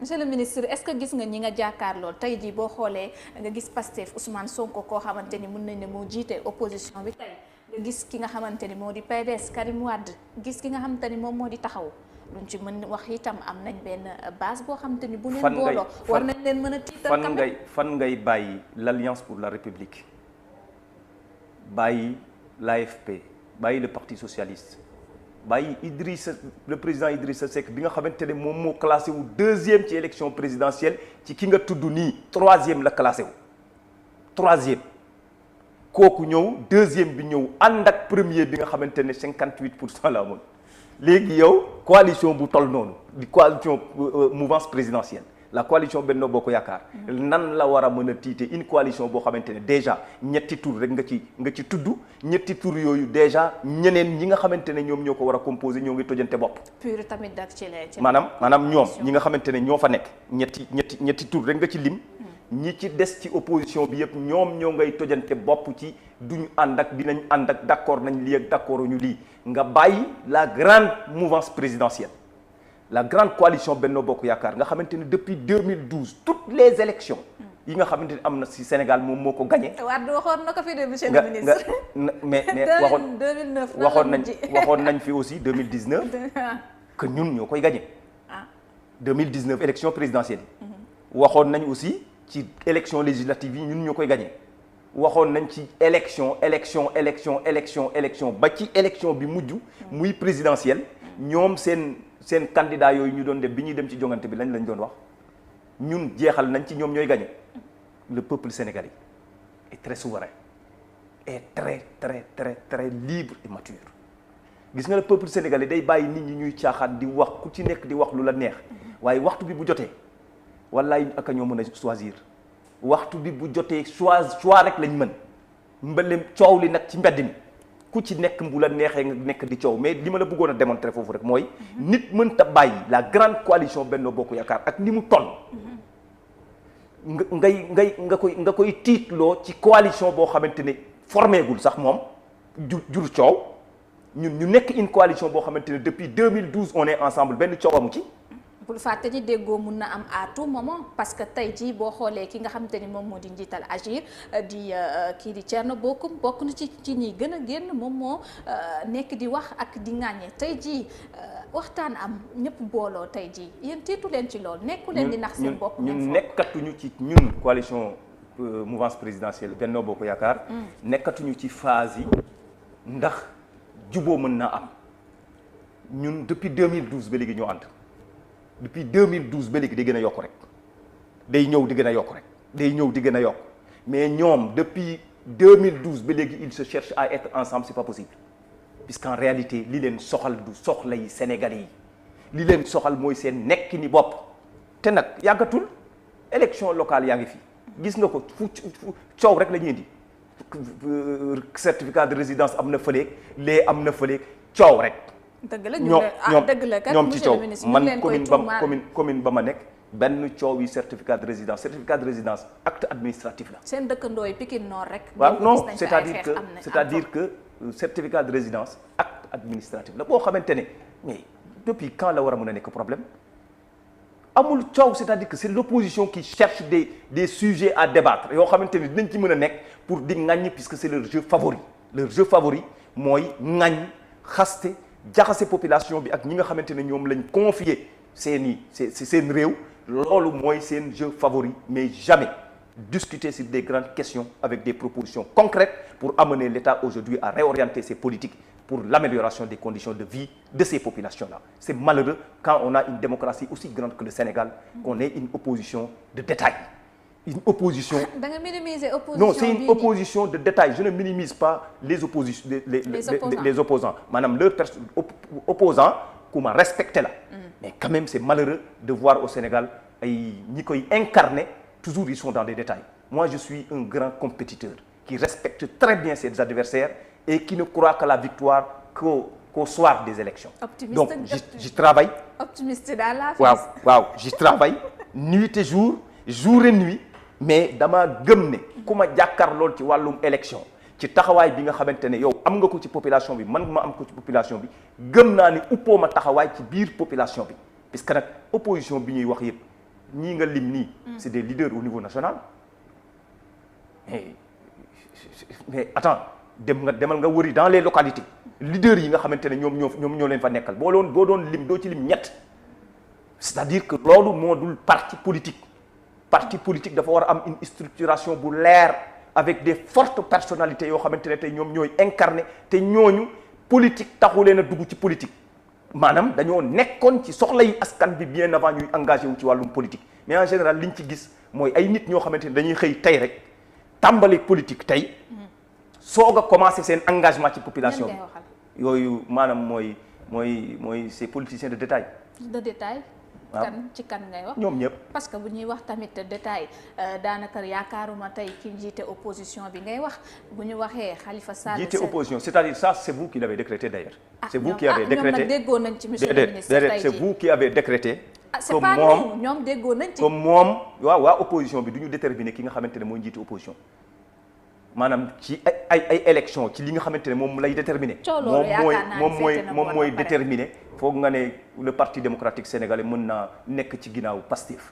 monsieur le ministre est-ce que gis nga ñi nga jàkkaar lool tey jii boo xoolee nga gis Pastef Ousmane Sonko koo xamante ni mën nañ ne moo jiite opposition bi tey nga gis ki nga xamante ni moo di PDS Karim Wade gis ki nga xamante ni moom moo di taxaw luñ ci mën wax itam am nañ benn base boo xamante ni bu leen booloo war nañ leen mën a tiital fan ngay bàyyi l'Alliance pour la République bàyyi l'AFP bàyyi le Parti socialiste bàyyi le président Idrissa Seck bi nga xamante ne moom moo classé wu 2e ci élection présidentielle ci ki nga tudd nii 3e la classé wu 3e kooku ñëw 2e bi ñëw ànd ak premier bi nga xamante ne 58% la amoon léegi yow coalition bu toll noonu di coalition mouvance présidentielle la coalition Benno Bokk Yaakaar nan la war a mën a tiite une coalition boo xamante ne déjà ñetti tour rek nga ci tudd ñetti tour yooyu déjà ñeneen ñi nga xamante ne ñoom ñoo ko war a composé ñoo ngi tojante bopp. pur tamit dak ci la maanaam ñoom ñi nga xamante ne ñoo fa nekk ñetti tour rek nga ci lim. ñi ci des ci opposition bi yëpp ñoom ñoo ngay tojante bopp ci duñu ànd ak dinañ ànd ak d'accord nañ lii ak d'accord ñu lii nga bàyyi la grande mouvance présidentielle. la grande coalition Benno Bokk Yaakaar nga xamante ne depuis 2012 toutes les élections yi nga xamante ne am na ci Sénégal moom moo ko gagné. Wade waxoon na ko fi de monsieur le ministre. mais waxoon nañ fi aussi 2019 que ñun ñoo koy gagné. 2019 élection présidentielle yi. waxoon nañ aussi ci élection législative yi ñun ñoo koy gagné. waxoon nañ ci élection ba ci élection bi mujj. muy présidentielle ñoom seen candidat yooyu ñu doon def bi ñuy dem ci jongante bi lañ doon wax ñun jeexal nañ ci ñoom ñooy gagné. Le peuple sénégalais est très souverain est très libre et mature gis nga le peuple sénégalais day bàyyi nit ñi ñuy caaxaan di wax ku ci nekk di wax lu la neex waaye waxtu bi bu jotee wallaay ak ñoo mën a choisir waxtu bi bu jotee choix rek lañ mën mbalem coow li nag ci mbedd mi ku ci nekk bu la neexee nga nekk di coow mais li ma la bëggoon a démontrer foofu rek mooy nit mënta bàyyi la grande coalition Benno Bokk Yaakaar ak ni mu toll nga koy tiitloo ci coalition boo xamante ne formeegul sax moom jur coow ñun ñu nekk une coalition boo xamante ne depuis 2012 on est ensemble benn coow amu ci. bul fàtte ni déggoo mun na am à tout moment parce que tey jii boo xoolee ki nga xamante ni moom moo di njiital Agir di kii di Thierno Bocoum bokk na ci ñi gën a génn moom moo nekk di wax ak di ŋàññe tey jii waxtaan am ñëpp booloo tey jii yéen tiitu leen ci lool nekku leen di nax seen bopp. ñun nekkatuñu ci ñun coalition mouvance présidentielle Benno Bokk Yaakaar. nekkatuñu ci phase yi ndax juboo mën naa am ñun depuis 2012 ba léegi ñoo ànd. depuis 2012 ba léegi day gën a yokk rek day ñëw di gën a yokk rek day ñëw di gën a yokk mais ñoom depuis 2012 ba léegi ils se cherchent à être ensemble c'est pas possible puisqu'en réalité li leen soxal du soxla yi Sénégalais yi li leen soxal mooy seen nekk ni bopp te nag yàggatul élection locale yaa ngi fi gis nga ko fu coow rek la ñuy indi certificat de résidence am na fëleeg lee am na fëleeg coow rek. dëgg la ñoom ci coow man commune ba ma nekk benn coow yi certificat de résidence acte administratif la. seen dëkkandoo yi Pikine Nord rek. waaw non c'est-à-dire que certificat de résidence acte administratif la boo xamante ne mais depuis quand la war a mën a nekk problème amul coow c'est-à-dire que c'est l'opposition qui cherche des sujets à débattre yoo xamante ne dinañ ci mën a nekk pour di ŋaññi puisque c'est leur jeu favori mooy ŋaññ xaste jaxase population bi ak ñi nga xamante ne ñoom lañ confier seen réew loolu mooy seen jeu favori mais jamais discuter sur des grandes questions avec des propositions concrètes pour amener l'État aujourd'hui à réorienter ses politiques pour l'amélioration des conditions de vie de ces populations-là. C'est malheureux quand on a une démocratie aussi grande que le Sénégal qu'on ait une opposition de détail. Une opposition. Da nga minimiser opposition. Non, c'est une opposition de détail. Je ne minimise pas les opposants. Madame, leurs opposants, comment respecter là. Mais quand même, c'est malheureux de voir au Sénégal, ñi koy incarner, toujours ils sont dans les détails. Moi, je suis un grand compétiteur qui respecte très bien ses adversaires et qui ne croit qu'à la victoire qu'au soir des élections. Optimiste. Donc, j'y travaille. Optimiste dans la face. Waaw, j'y travaille nuit et jour et nuit. mais dama gëm ne ku ma jàkkaarlool ci wàllum élection ci taxawaay bi nga xamante ne yow am nga ko ci population bi man ma am ko ci population bi gëm naa ni uppoo ma taxawaay ci biir population bi puisque nag opposition bi ñuy wax yëpp ñii nga lim nii. c'est des leaders au niveau national. mais attends demal nga wëri dans les localités leaders yi nga xamante ne ñoom ñoo leen fa nekkal boo doon lim doo ci lim ñett. c'est-à-dire que loolu moo dul parti politique dafa war a am une structuration bu leer avec des fortes personnalités yoo xamante ne tey ñoom ñooy incarné te ñooñu politique taxu leen a dugg ci politique maanaam dañoo nekkoon ci soxla yi askan bi bien avant ñuy engagé wu ci wàllum politique mais en général liñ ci gis mooy ay nit ñoo xamante ne dañuy xëy tey rek tàmbali politique tey soog a commencé seen engagement ci population bi yooyu maanaam mooy ces politiciens de détail. kan ngay wax ñoom ñëpp parce que bu ñuy wax tamit détail daanaka yaakaaruma tey ki jiite opposition bi ngay wax bu ñu waxee Khalifa Sall jiite opposition c'est-à-dire ça c'est vous qui l'avez décrété d'ailleurs c'est vous qui avez décrété ñoom nag déggoo nañ ci monsieur le ministre tey c'est vous qui avez décrété c'est pas nous ñoom déggoo nañ ci comme moom waa opposition bi du ñu déterminer ki nga xamante ne mooy jiite opposition maanaam ci ay élection ci li nga xamante ne moom lay déterminer moom mooy déterminer foog nga ne le parti démocratique sénégalais mën naa nekk ci ginnaaw Pastef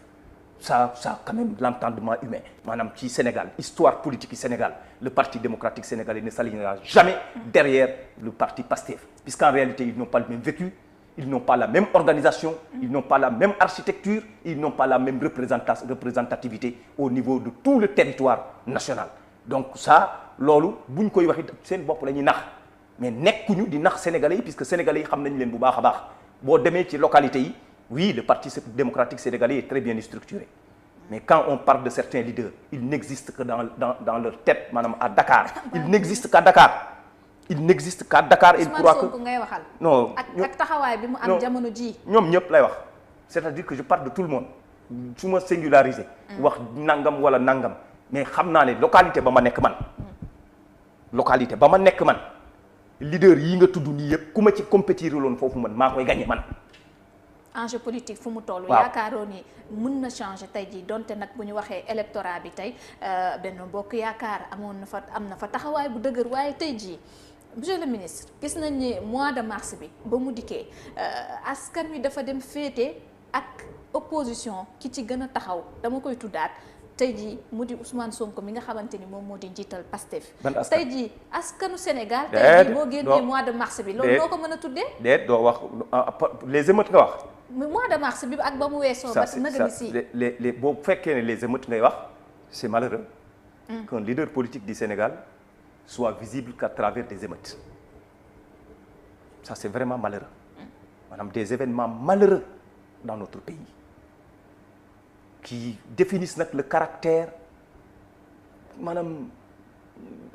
ça quand même l'entendement humain maanaam ci Sénégal histoire politique yi Sénégal le parti démocratique sénégalais ne s'alignera jamais derrière le parti Pastef puisqu'en réalité ils n'ont pas le même vécu ils n'ont pas la même organisation ils n'ont pas la même architecture ils n'ont pas la même représentativité au niveau de tout le territoire national donc ça loolu bu ñu koy wax it seen bopp la ñuy nax mais nekkuñu di nax sénégalais yi puisque sénégalais yi xam nañ leen bu baax a baax boo demee ci localité yi oui le parti démocratique sénégalais est très bien structuré mais quand on parle de certains leaders ils n'existent que dans leur tête maanaam à Dakar ils n'existent qu'à Dakar et il croit que ngay waxal non ak taxawaay bi mu am jamono ji ñoom ñëpp lay wax c'est-à-dire que je parle de tout le monde su ma singularisé wax nangam wala nangam mais xam naa ne localité ba ma nekk man leader yi nga tudd nii yëpp ku ma ci compétir loon foofu man maa koy gagné man. enjeu politique fu mu toll. yaakaaroo ni mën na changer tey jii donte nag bu ñu waxee électorat bi tey Benno Bokk Yaakaar am na fa taxawaay bu dëgër waaye tey jii monsieur le ministre gis nañ ni mois de mars bi ba mu dikkee askan wi dafa dem féete ak opposition ki ci gën a taxaw dama koy tuddaat. tey jii mu di Ousmane Sonko mi nga xamante ni moom moo di njiital Pastef tey jii askanu Sénégal tey jii boo génnee mois de mars bi loolu doo ko mën a tuddee déet doo wax les émeutes nga wax mois de mars bi ak ba mu weesoo ba naga ni si les boo fekkee ne les émeutes ngay wax c'est malheureux qu'un leader politique du Sénégal soit visible qu'à travers des émeutes ça c'est vraiment malheureux maanaam des événements malheureux dans notre pays qui définissent nag le caractère maanaam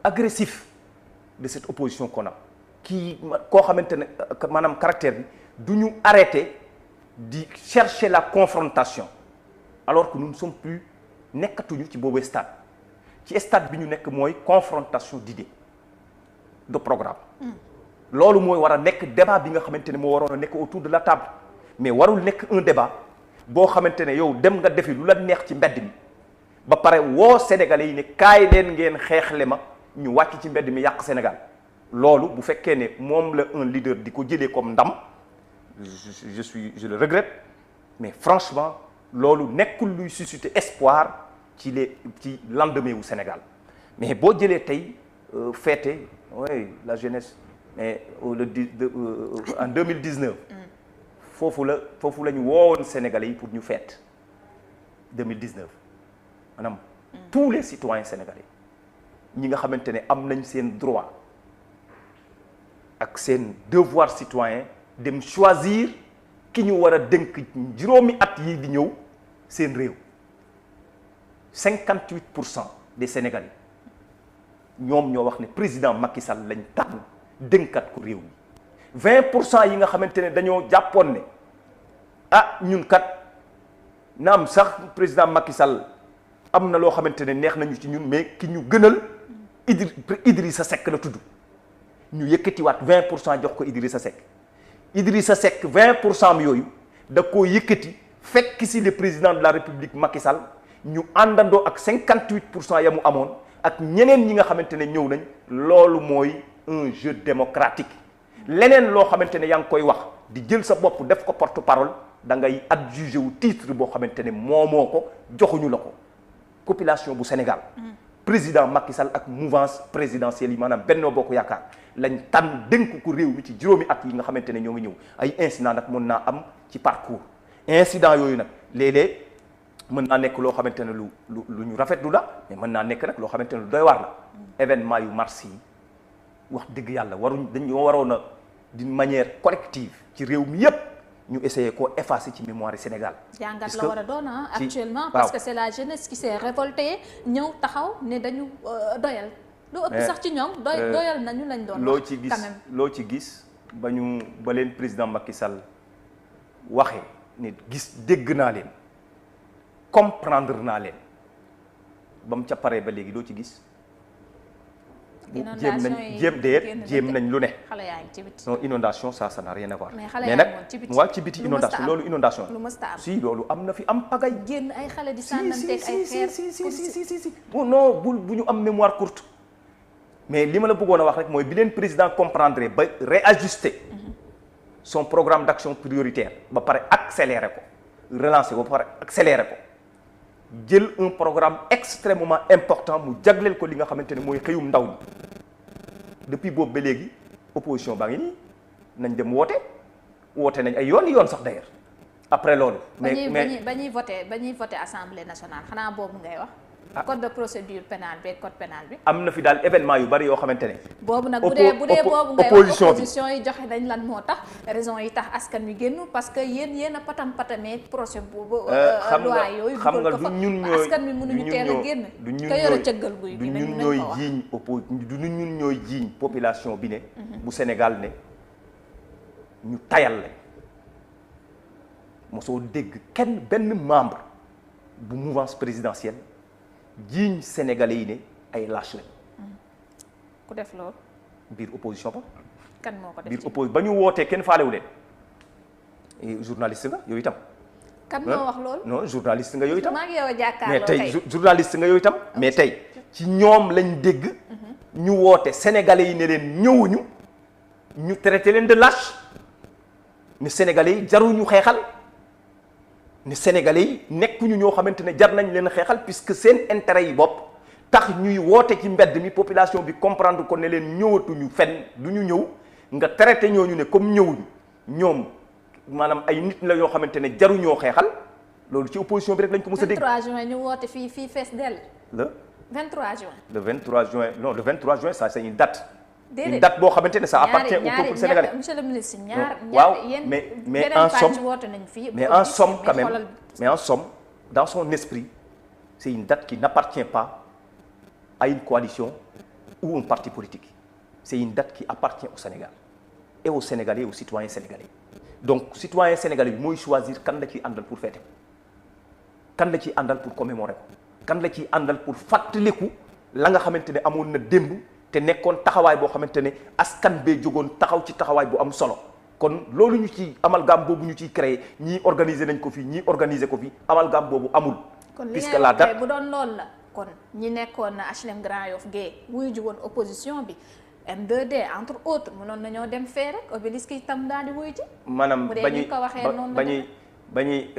agressif de cette opposition qu'on a koo xamante ne maanaam caractère bi du ñu arrêter di chercher la confrontation alors que nous ne sommes plus nekkatuñu ci boobu stade ci stade bi ñu nekk mooy confrontation d'idées de programme loolu mooy war a nekk débat bi nga xamante ne moo waroon a nekk autour de la table mais warul nekk un débat boo xamante ne yow dem nga defi lu la neex ci mbedd mi ba pare woo sénégalais yi ne kaay leen ngeen xeexle ma ñu wàcc ci mbedd mi yàq Sénégal loolu bu fekkee ne moom la un leader di ko jëlee comme ndam je le regrette mais franchement loolu nekkul luy susciter espoir ci lendemain wu Sénégal mais boo jëlee tey fêter la jeunesse mais en 2019 foofu la ñu woowoon Sénégalais yi pour ñu fête 2019 maanaam tous les citoyens sénégalais ñi nga xamante ne am nañ seen droit ak seen devoir citoyen dem choisir ki ñu war a dénk juróomi at yi di ñëw seen réew 58% des Sénégalais ñoom ñoo wax ne président Macky Sall lañ tànn dénkat ko réew mi 20% yi nga xamante ne dañoo jàppoon ne ñun kat naam sax président Macky Sall am na loo xamante ne neex nañu ci ñun mais ki ñu gënal Idrissa Seck la tudd ñu yëkkatiwaat 20% jox ko Idrissa Seck 20% yooyu da koo yëkkati fekk si le président de la République Macky Sall ñu àndandoo ak 58% ya mu amoon ak ñeneen ñi nga xamante ne ñëw nañ loolu mooy un jeu démocratique leneen loo xamante ne yaa ngi koy wax di jël sa bopp def ko porte-parole da ngay adjugé wu titre boo xamante ne moomoo ko joxuñu la ko population bu Sénégal. président Macky Sall ak mouvance présidentielle yi maanaam Benno Bokk Yaakaar lañ tànn dénk ko réew mi ci juróomi at yi nga xamante ne ñoo ngi ñëw ay incident nag mën naa am ci parcours incident yooyu nag léeg-léeg mën naa nekk loo xamante ne lu ñu rafetlu la mais mën naa nekk nag loo xamante ne lu doy waar la événement yu mars yi wax dëgg yàlla dañoo waroon a d'une manière collective ci réew mi yépp ñu essayer koo effacer ci mémoire Sénégal. jàngat la war a doon actuellement parce que c'est la jeunesse qui s'est révoltée ñëw taxaw ne dañu doyal. lu ëpp sax ci ñoom doyal nañu lañ doon wax quand même loo ci gis ba leen président Macky Sall waxee ne dégg naa leen comprendre naa leen ba mu ca paree ba léegi loo ci gis. jéem nañ lu ne. xale yaa ngi ci biti. non inondation ça n'a rien à voir. mais nag waa ci biti inondation loolu inondation lu mësta am si loolu am na fi am pagay. génn ay xale di sànnanteeg ay xeer si non bu ñu am mémoire courte. mais li ma la bëggoon a wax rek mooy bi leen président comprendre ba réajuster son programme d'action prioritaire ba pare accélérer ko relancer ba pare accélérer ko jël un programme extrêmement important mu jagleel ko li nga xamante ne mooy xëyum ndaw ñi depuis boobu ba léegi opposition baa ngi nii nañ dem woote nañ ay yoon sax d'ailleurs après loolu. ba ñuy voté assemblée nationale xanaa boobu ngay wax. code de procédure pénale bi code pénal bi. am na fi daal événement yu bari yoo xamante ne. boobu nag bu dee boobu ngay wax opposition yi joxe nañ lan moo tax raison yi tax askan wi génn parce que yéen a patamee procès boobu. loi yooyu xam nga du ñun ñooy askan wi mënuñu teel a génn. du ñun ka yore cëggal guy du ñun ñooy jiiñ du ñun ñooy jiiñ population bi ne. bu Sénégal ne ñu tayal la mosoo dégg benn membre bu mouvance présidentielle. jiiñ sénégalais yi ne ay lâche lañ. ku def loolu. biir opposition ba. kan moo ko def biir opposition ba ñu wootee kenn faalewu leen. journaliste nga yow itam. kan moo wax loolu. non journaliste nga yow itam. maa ngi yow a jàkkaarloo tey mais tey journaliste nga yow itam. mais tey ci ñoom lañ dégg. ñu woote sénégalais yi ne leen ñëwuñu. ñu traité leen de lâche. ne sénégalais yi jaruñu xeexal. ne sénégalais yi nekkuñu ñoo xamante ne jar nañ leen xeexal puisque seen intérêt yi bopp tax ñuy woote ci mbedd mi population bi comprendre ko ne leen ñëwatuñu fenn du ñu ñëw nga traité ñooñu ne comme ñëwuñu ñoom maanaam ay nit la yoo xamante ne jaruñoo xeexal loolu ci opposition bi rek lañ ko mës a dégg. 23 juin ñu woote fii fees dell. le 23 juin. le 23 juin non le 23 juin ça c'est une date. déedéet une date boo xamante ne ça appartient au peuple sénégalais. monsieur le ministre waaw mais en somme quand même mais en somme dans son esprit c'est une date qui n'appartient pas à une coalition ou un parti politique c'est une date qui appartient au Sénégal et aux Sénégalais aux citoyens sénégalais donc citoyen sénégalais bi mooy choisir kan la ciy àndal pour fêter kan la ciy àndal pour commémorer ko kan la ciy àndal pour fàttaliku la nga xamante ne amoon na démb te nekkoon taxawaay boo xamante ne askan bee jógoon taxaw ci taxawaay bu am solo kon loolu ñu ci amalgame boobu ñu ciy créé ñii organiser nañ ko fii ñii organiser ko fii amalgame boobu amul. puisque la date bu doon loolu la kon ñi nekkoon HLM Grand Yoff Guèye wuyu ji woon opposition bi M2D entre autres mënoon nañoo dem fee rek obélisque itam daal di wuyu ji. maanaam bu dee ñu ko waxee noonu ba ñuy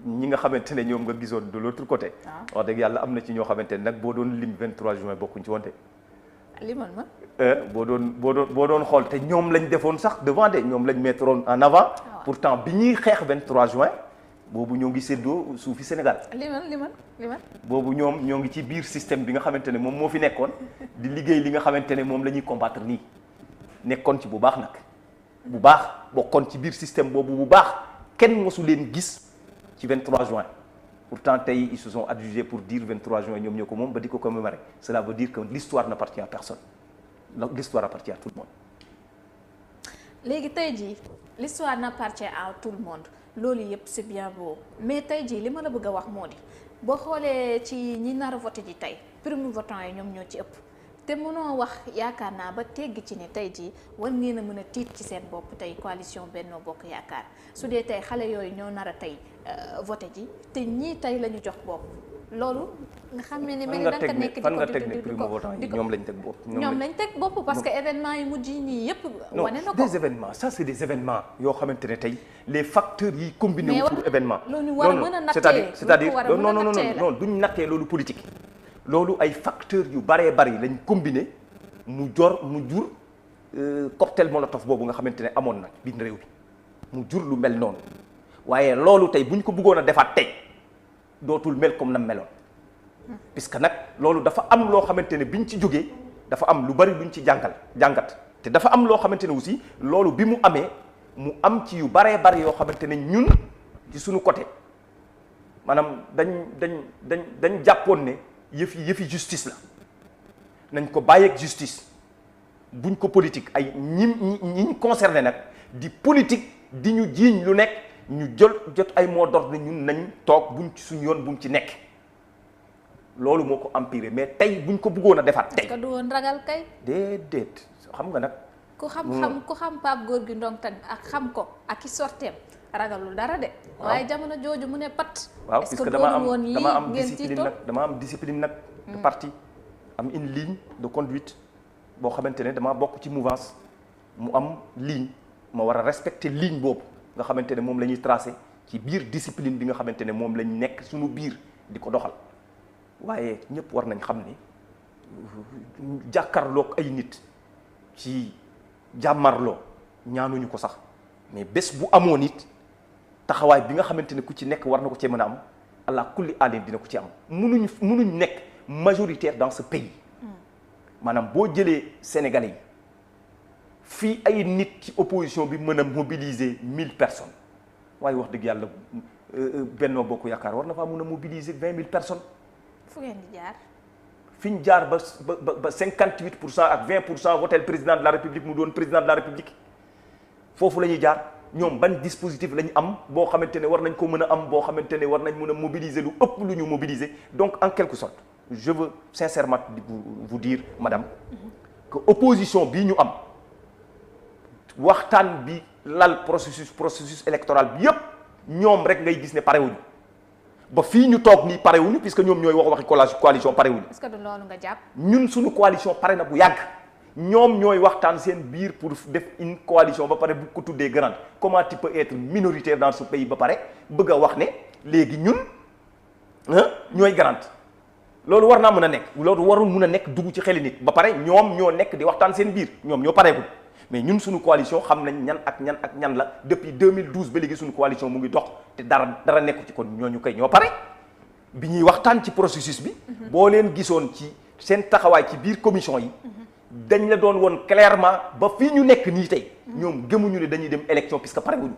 ñi nga xamante ne ñoom nga gisoon de l'autre côté. wax dëgg yàlla am na ci ñoo xamante ne nag boo doon lim 23 juin bokkuñ ci woon de. limal ma. boo doon xool te ñoom lañ defoon sax devant de ñoom lañ mettroon en avant. pourtant bi ñuy xeex 23 juin boobu ñoo ngi séddoo suufi Sénégal. limal. boobu ñoom ñoo ngi ci biir système bi nga xamante ne moom moo fi nekkoon di liggéey li nga xamante ne moom la ñuy combattre nii nekkoon ci bu baax nag bu baax bokkoon ci biir système boobu bu baax kenn mosu leen gis ci 23 juin pourtant tey ils se sont adjugés pour dire 23 juin ñoom ñoo ko moom ba di ko commémorer cela veut dire que l'histoire n'appartient à personne l'histoire appartient à tout le monde. léegi tey jii l'histoire n'appartient à tout le monde loolu yëpp c'est bien beau mais tey jii li ma la bëgg a wax moo di boo xoolee ci ñi nar a voté ji tey primo votant yi ñoom ñoo ci ëpp te mënoo wax yaakaar naa ba tegg ci ne tey jii war ngeen a mën a tiit ci seen bopp tey coalition Benno Bokk Yaakaar su dee tey xale yooyu ñoo nar a tey voté ji te ñii tey la ñu jox bopp loolu nga xam ne ni mel ni da nga nekk fan nga teg ne primo votant yi ñoom lañ teg bopp. ñoom lañ teg bopp parce que événement yi mujj yi nii yëpp. wane na ko des événements ça c'est des événements yoo xamante ne tey les facteurs yi combinés wu pour événement. loolu war a mën a nattee c'est-à-dire non duñ nattee loolu politique. loolu ay facteurs yu baree bari lañ combiné mu jur cocktail molotov boobu nga xamante ne amoon na biir réew bi mu jur lu mel noonu waaye loolu tey bu ñu ko bëggoon a defaat tey dootul mel comme na meloon puisque nag loolu dafa am loo xamante ne biñ ci jógee dafa am lu bari luñ ci jàngat te dafa am loo xamante ne aussi loolu bi mu amee mu am ci yu baree bari yoo xamante ne ñun ci suñu côté maanaam dañ jàppoon ne yëfi justice la nañ ko bàyyeeg justice buñ ko politique ay ñi concerné nag di politique di ñu jiiñ lu nekk ñu jot ay mot d'ordre ñun nañ toog buñ ci suñu yoon bu mu ci nekk loolu moo ko empiré mais tey buñ ko bëggoon a defaat tey. est-ce que du woon ragal kay. déedéet xam nga nag. ku xam Pape Gorgui Ndong tamit ak xam ko ak i sorteem ragalul dara de. waaye jamono jooju mu ne pat. waaw puisque dama am discipline nag. de parti am une ligne de conduite boo xamante ne dama bokk ci mouvance mu am ligne ma war a respecter ligne boobu nga xamante ne moom la ñuy tracé ci biir discipline bi nga xamante ne moom lañ nekk suñu biir di ko doxal waaye ñëpp war nañ xam ni jàkkaarloog ay nit ci jàmmarloo ñaanuñu ko sax mais bés bu amoon it taxawaay bi nga xamante ne ku ci nekk war na ko cee mën a am allah kulli alim dina ko ci am munuñ nekk majoritaire dans ce pays maanaam boo jëlee Sénégalais yi fii ay nit ci opposition bi mën a mobiliser 1000 personnes waaye wax dëgg yàlla Benno Bokk Yaakaar war na faa mën a mobiliser 20 000 personnes. fu ngeen di jaar. fi ñu jaar ba 58% ak 20% voté président de la République mu doon président de la République foofu la ñuy jaar ñoom ban dispositif la ñu am boo xamante ne war nañ ko mën a am boo xamante ne war nañ mën a mobiliser lu ëpp lu ñu mobiliser donc en quelque sorte je veux sincèrement vous dire madame que opposition bii ñu am waxtaan bi lal processus électoral bi yépp ñoom rek ngay gis ne parewuñu ba fii ñu toog nii parewuñu puisque ñoom ñooy waxi coalition parewuñu. est-ce que du loolu nga jàpp. ñun suñu coalition pare na bu yàgg ñoom ñooy waxtaan seen biir pour def une coalition ba pare bu ko tuddee grande comment tu peux être minoritaire dans ce pays ba pare bëgg a wax ne léegi ñun ñooy grande loolu war naa mën a nekk loolu warul mën a nekk dugg ci xeli nit ba pare ñoom ñoo nekk di waxtaan seen biir ñoom ñoo pareegul mais ñun suñu coalition xam nañ ñan ak ñan la depuis 2012 ba léegi suñu coalition mu ngi dox te dara nekku ci kon ñooñu koy ñoo pare bi ñuy waxtaan ci processus bi boo leen gisoon ci seen taxawaay ci biir commission yi dañ la doon woon clairement ba fii ñu nekk nii tey ñoom gëmuñu ne dañuy dem élection puisque parewuñu